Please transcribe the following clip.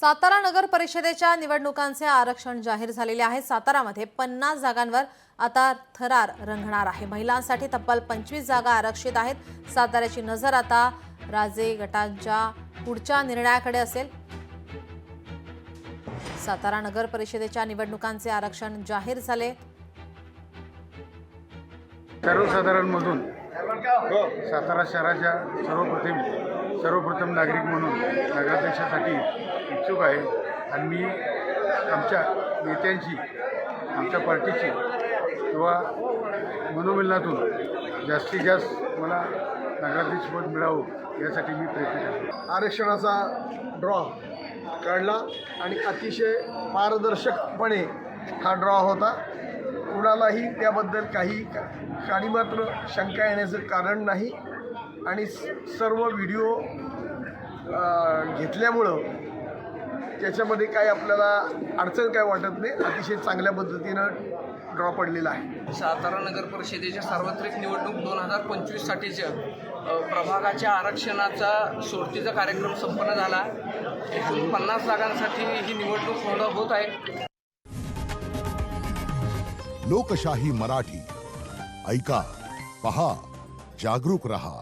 सातारा नगर परिषदेच्या निवडणुकांचे आरक्षण जाहीर झालेले आहे। सातारामध्ये 50 जागांवर आता थरार रंगणार आहे। महिलांसाठी तब्बल 25 जागा आरक्षित आहेत। साताऱ्याची नजर आता राजे गटांच्या पुढच्या निर्णयाकडे असेल। सातारा नगर परिषदेच्या निवडणुकांचे आरक्षण जाहीर झाले। सर्वसाधारणमधून सातारा शहराच्या सर्वप्रथम नागरिक म्हणून नगराध्यक्षासाठी इच्छुक आहे आणि मी आमच्या नेत्यांची आमच्या पार्टीची किंवा मनोमिलनातून जास्तीत जास्त मला नगराध्यक्षपद मिळावं यासाठी मी प्रयत्न करतो। आरक्षणाचा ड्रॉ काढला आणि अतिशय पारदर्शकपणे हा ड्रॉ होता। कुणालाही त्याबद्दल काही काडीमात्र शंका येण्याचं कारण नाही आणि सर्व व्हिडिओ घेतल्यामुळं त्याच्यामध्ये काय आपल्याला अडचण काय वाटत नाही। अतिशय चांगल्या पद्धतीनं ड्रॉ पडलेला आहे। सातारा नगर परिषदेच्या सार्वत्रिक निवडणूक 2025साठीच्या प्रभागाच्या आरक्षणाचा सोडतीचा कार्यक्रम संपन्न झाला। एकूण 50 जागांसाठी ही निवडणूक होत आहे। लोकशाही मराठी ऐका, पहा, जागरूक रहा।